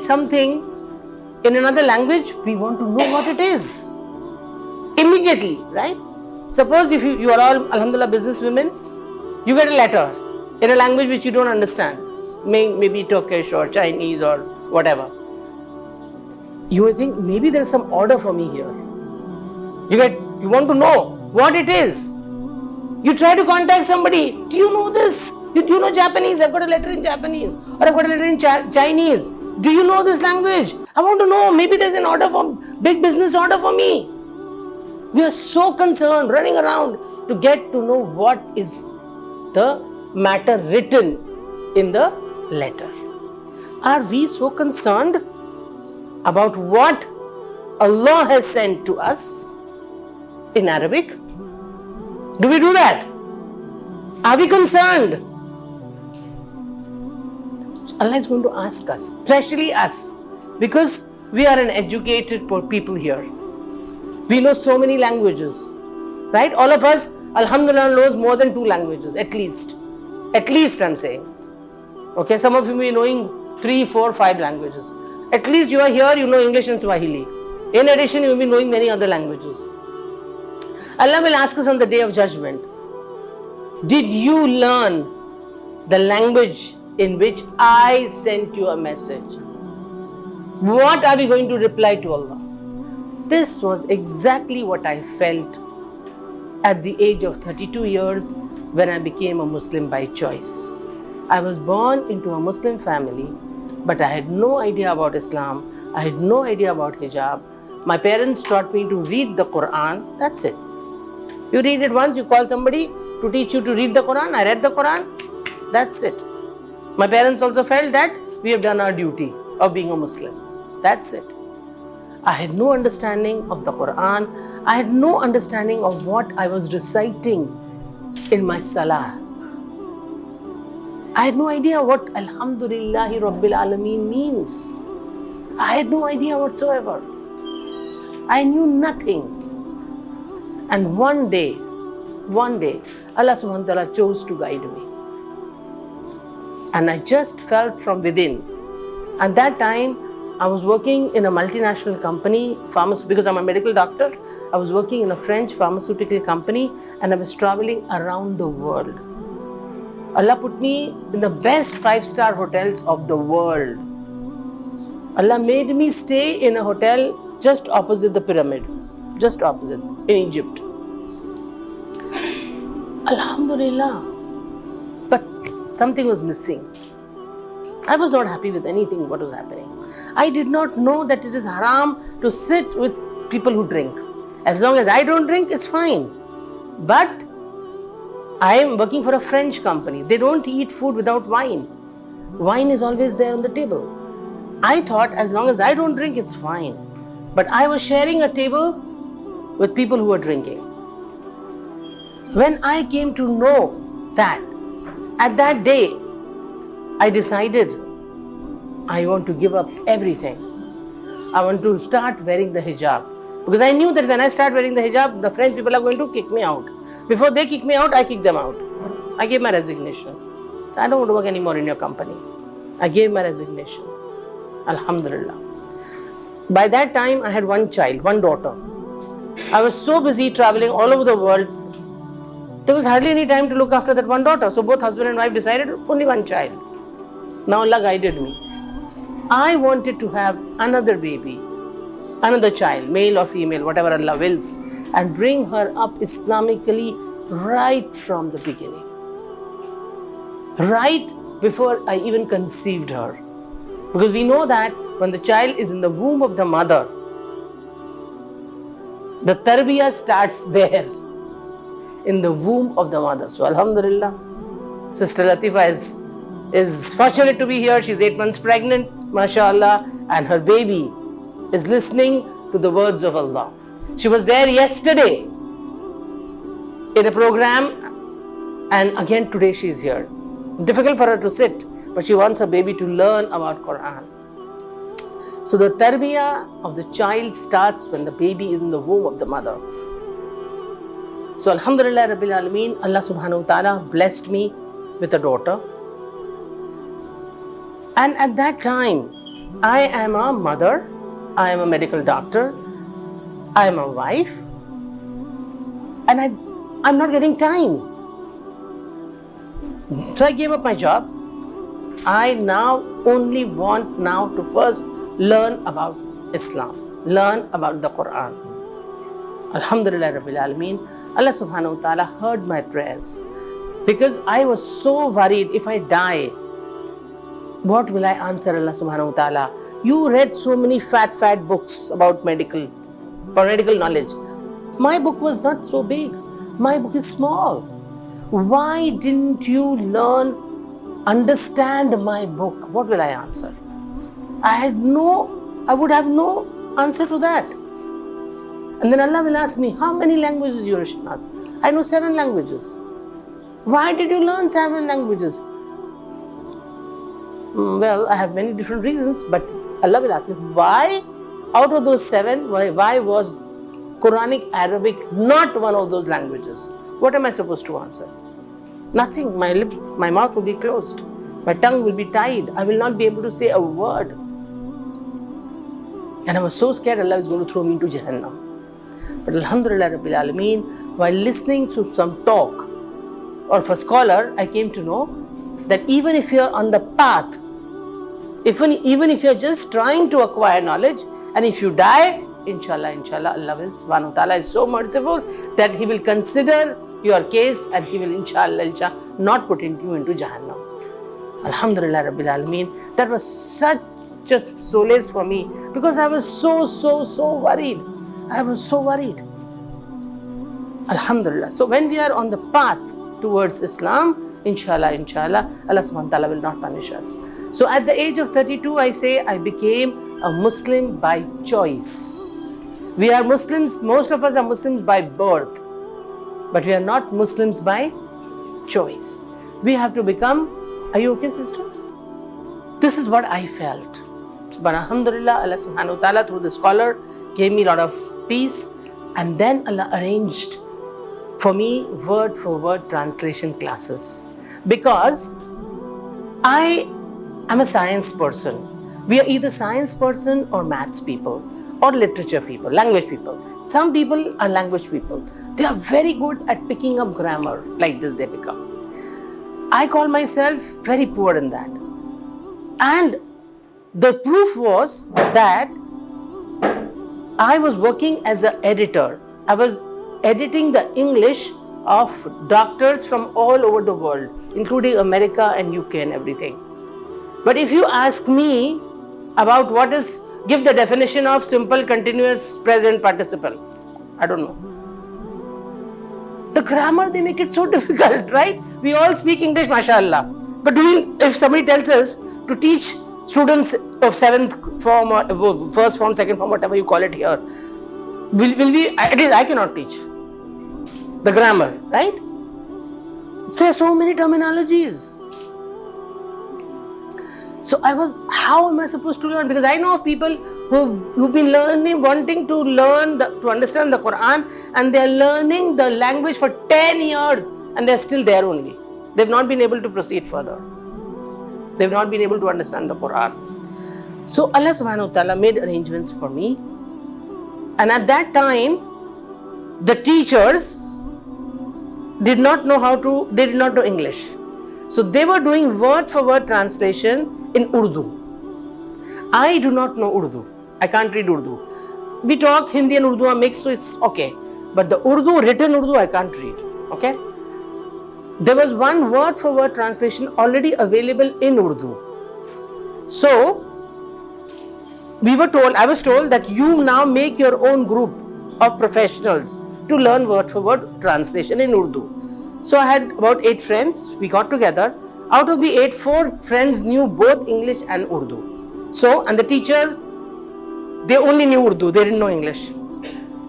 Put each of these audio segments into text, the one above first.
something in another language, we want to know what it is immediately, right? Suppose if you are all, alhamdulillah, businesswomen, you get a letter in a language which you don't understand, maybe Turkish or Chinese or whatever. You will think, maybe there's some order for me here. You want to know what it is. You try to contact somebody. Do you know this? Do you know Japanese? I've got a letter in Japanese, or I've got a letter in Chinese. Do you know this language? I want to know. Maybe there's an order for big business order for me. We are so concerned, running around to get to know what is the matter written in the letter. Are we so concerned about what Allah has sent to us in Arabic? Do we do that? Are we concerned? Allah is going to ask us, especially us, because we are an educated people here. We know so many languages, right? All of us, alhamdulillah, knows more than 2 languages, at least. At least, I'm saying. Okay, some of you may be knowing 3, 4, 5 languages. At least you are here, you know English and Swahili. In addition, you will be knowing many other languages. Allah will ask us on the day of judgment, did you learn the language in which I sent you a message? What are we going to reply to Allah? This was exactly what I felt at the age of 32 years when I became a Muslim by choice. I was born into a Muslim family, but I had no idea about Islam. I had no idea about hijab. My parents taught me to read the Qur'an. That's it. You read it once, you call somebody to teach you to read the Qur'an. I read the Qur'an. That's it. My parents also felt that we have done our duty of being a Muslim. That's it. I had no understanding of the Qur'an. I had no understanding of what I was reciting in my salah. I had no idea what Alhamdulillahi Rabbil Alameen means. I had no idea whatsoever. I knew nothing. And one day, Allah subhanahu wa ta'ala chose to guide me. And I just felt from within. At that time, I was working in a multinational company, because I'm a medical doctor. I was working in a French pharmaceutical company and I was traveling around the world. Allah put me in the best 5-star hotels of the world. Allah made me stay in a hotel just opposite the pyramid, just opposite, in Egypt. Alhamdulillah. But something was missing. I was not happy with anything what was happening. I did not know that it is haram to sit with people who drink. As long as I don't drink, it's fine. But I am working for a French company. They don't eat food without wine. Wine is always there on the table. I thought as long as I don't drink, it's fine. But I was sharing a table with people who were drinking. When I came to know that, at that day, I decided I want to give up everything. I want to start wearing the hijab. Because I knew that when I start wearing the hijab, the French people are going to kick me out. Before they kick me out, I kick them out. I gave my resignation. I don't want to work anymore in your company. I gave my resignation. Alhamdulillah. By that time, I had one child, one daughter. I was so busy traveling all over the world. There was hardly any time to look after that one daughter. So both husband and wife decided only one child. Now Allah guided me. I wanted to have another baby, another child, male or female, whatever Allah wills, and bring her up Islamically right from the beginning. Right before I even conceived her. Because we know that when the child is in the womb of the mother, the tarbiyah starts there, in the womb of the mother. So Alhamdulillah, Sister Latifa is fortunate to be here. She's 8 months pregnant, mashallah, and her baby is listening to the words of Allah. She was there yesterday in a program, and again today she's here. Difficult for her to sit, but she wants her baby to learn about Qur'an. So the tarbiyah of the child starts when the baby is in the womb of the mother. So Alhamdulillah Rabbil Alameen, Allah subhanahu wa ta'ala blessed me with a daughter. And at that time, I am a mother, I am a medical doctor, I am a wife, and I'm not getting time. So I gave up my job. I now only want now to first learn about Islam, learn about the Qur'an. Alhamdulillah Rabbil Alameen, Allah subhanahu wa ta'ala heard my prayers, because I was so worried, if I die, what will I answer Allah subhanahu wa ta'ala? You read so many fat books about medical knowledge. My book was not so big. My book is small. Why didn't you understand my book? What will I answer? I would have no answer to that. And then Allah will ask me, how many languages you know, Shenaz? I know 7 languages. Why did you learn 7 languages? Well, I have many different reasons, but Allah will ask me, why out of those 7, why was Quranic Arabic not one of those languages? What am I supposed to answer? Nothing. My mouth will be closed. My tongue will be tied. I will not be able to say a word. And I was so scared Allah was going to throw me into Jahannam. But Alhamdulillah Rabbil Alameen, while listening to some talk of a scholar, I came to know that even if you are on the path, even if you are just trying to acquire knowledge, and if you die, inshallah, Allah will subhanahu wa ta'ala is so merciful that He will consider your case and He will inshallah not put you into Jahannam. Alhamdulillah Rabbil Alameen. That was such a solace for me, because I was so worried. I was so worried. Alhamdulillah. So when we are on the path towards Islam, inshallah, Allah subhanahu wa ta'ala will not punish us. So at the age of 32, I say I became a Muslim by choice. We are Muslims, most of us are Muslims by birth, but we are not Muslims by choice. We have to become, are you okay, sisters? This is what I felt. But Alhamdulillah, Allah subhanahu wa ta'ala through the scholar gave me a lot of peace, and then Allah arranged for me word for word translation classes, because I am a science person. We are either science person or maths people or literature people, language people. Some people are language people. They are very good at picking up grammar, like this they become. I call myself very poor in that. And the proof was that I was working as an editor. I was editing the English of doctors from all over the world, including America and UK and everything. But if you ask me about give the definition of simple continuous present participle, I don't know. The grammar, they make it so difficult, right? We all speak English, mashallah. But if somebody tells us to teach students of 7th form or 1st form, 2nd form, whatever you call it here, will we, at least I cannot teach the grammar, right? There are so many terminologies. So how am I supposed to learn? Because I know of people who've been learning, wanting to learn, to understand the Qur'an, and they're learning the language for 10 years and they're still there only. They've not been able to proceed further. They've not been able to understand the Qur'an. So Allah subhanahu wa ta'ala made arrangements for me. And at that time, the teachers did not know English. So they were doing word for word translation in Urdu. I do not know Urdu. I can't read Urdu. We talk Hindi and Urdu are mixed, so it's okay. But the written Urdu, I can't read. Okay? There was one word for word translation already available in Urdu. So I was told that you now make your own group of professionals to learn word for word translation in Urdu. So I had about 8 friends. We got together. Out of the 8, 4 friends knew both English and Urdu. And the teachers, they only knew Urdu. They didn't know English.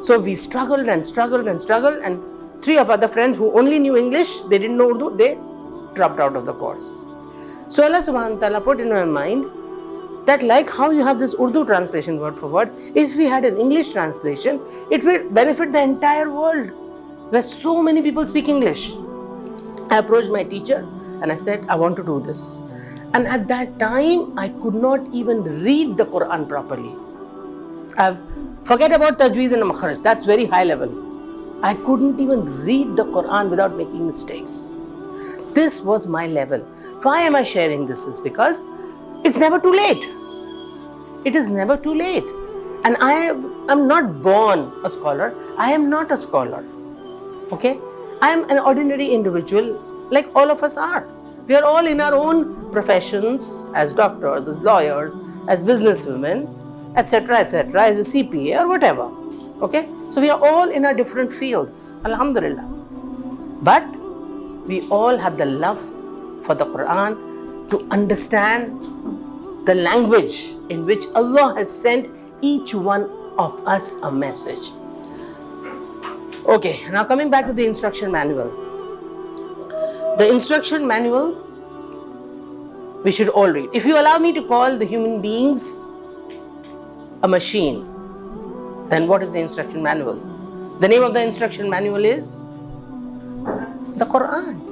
So we struggled, and 3 of other friends who only knew English, they didn't know Urdu, they dropped out of the course. So Allah subhanahu wa ta'ala put in my mind that like how you have this Urdu translation word for word, if we had an English translation, it will benefit the entire world, where so many people speak English. I approached my teacher and I said, I want to do this. And at that time, I could not even read the Quran properly. Forget about tajweed and makhraj, that's very high level. I couldn't even read the Quran without making mistakes. This was my level. Why am I sharing this? Is because it's never too late. It is never too late. And I am not born a scholar. I am not a scholar. Okay? I am an ordinary individual like all of us are. We are all in our own professions as doctors, as lawyers, as businesswomen, etc., etc., as a CPA or whatever. Okay? So we are all in our different fields. Alhamdulillah. But we all have the love for the Quran to understand the language in which Allah has sent each one of us a message. Okay, now coming back to the instruction manual. The instruction manual we should all read. If you allow me to call the human beings a machine, then what is the instruction manual? The name of the instruction manual is the Quran.